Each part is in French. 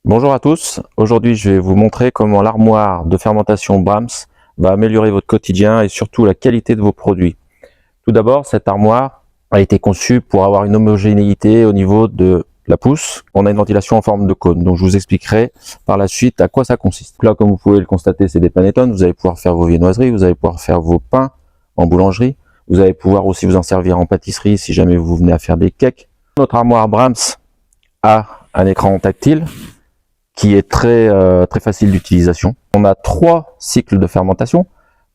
Bonjour à tous, aujourd'hui je vais vous montrer comment l'armoire de fermentation Brahms va améliorer votre quotidien et surtout la qualité de vos produits. Tout d'abord, cette armoire a été conçue pour avoir une homogénéité au niveau de la pousse. On a une ventilation en forme de cône, donc je vous expliquerai par la suite à quoi ça consiste. Là, comme vous pouvez le constater, c'est des panettone. Vous allez pouvoir faire vos viennoiseries, vous allez pouvoir faire vos pains en boulangerie. Vous allez pouvoir aussi vous en servir en pâtisserie si jamais vous venez à faire des cakes. Notre armoire Brahms a un écran tactile qui est très facile d'utilisation. On a 3 cycles de fermentation,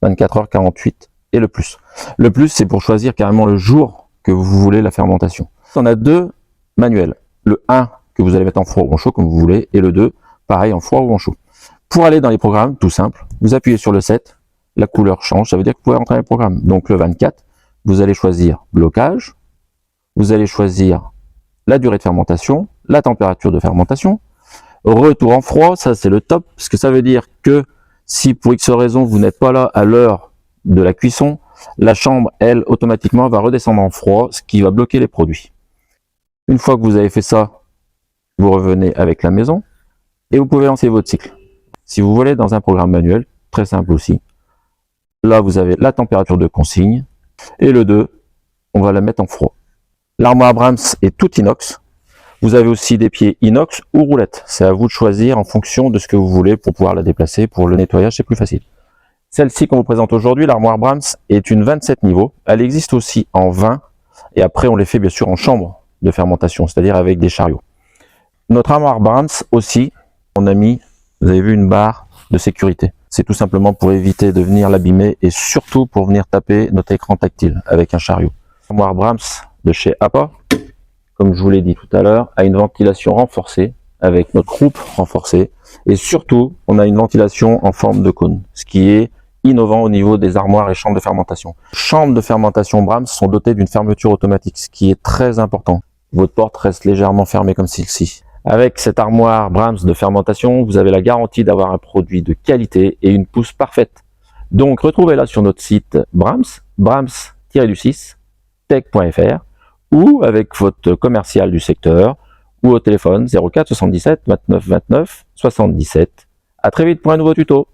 24 heures, 48 et le plus. Le plus, c'est pour choisir carrément le jour que vous voulez la fermentation. On a 2 manuels. Le 1 que vous allez mettre en froid ou en chaud comme vous voulez, et le 2, pareil en froid ou en chaud. Pour aller dans les programmes, tout simple, vous appuyez sur le 7, la couleur change, ça veut dire que vous pouvez rentrer dans les programmes. Donc le 24, vous allez choisir blocage, vous allez choisir la durée de fermentation, la température de fermentation, retour en froid, ça c'est le top, parce que ça veut dire que si pour X raison vous n'êtes pas là à l'heure de la cuisson, la chambre, elle, automatiquement va redescendre en froid, ce qui va bloquer les produits. Une fois que vous avez fait ça, vous revenez avec la maison, et vous pouvez lancer votre cycle. Si vous voulez dans un programme manuel, très simple aussi, là vous avez la température de consigne, et le 2, on va la mettre en froid. L'armoire Brahms est toute inox. Vous avez aussi des pieds inox ou roulettes. C'est à vous de choisir en fonction de ce que vous voulez pour pouvoir la déplacer. Pour le nettoyage, c'est plus facile. Celle-ci qu'on vous présente aujourd'hui, l'armoire Brahms, est une 27 niveaux. Elle existe aussi en 20. Et après, on les fait bien sûr en chambre de fermentation, c'est-à-dire avec des chariots. Notre armoire Brahms aussi, on a mis, vous avez vu, une barre de sécurité. C'est tout simplement pour éviter de venir l'abîmer et surtout pour venir taper notre écran tactile avec un chariot. L'armoire Brahms de chez APA, comme je vous l'ai dit tout à l'heure, a une ventilation renforcée avec notre croupe renforcée et surtout on a une ventilation en forme de cône, ce qui est innovant au niveau des armoires et chambres de fermentation. Les chambres de fermentation Brahms sont dotées d'une fermeture automatique, ce qui est très important. Votre porte reste légèrement fermée comme celle-ci. Avec cette armoire Brahms de fermentation, vous avez la garantie d'avoir un produit de qualité et une pousse parfaite. Donc retrouvez-la sur notre site Brahms, brahms-du6 tech.fr ou avec votre commercial du secteur, ou au téléphone 04 77 29 29 77. À très vite pour un nouveau tuto.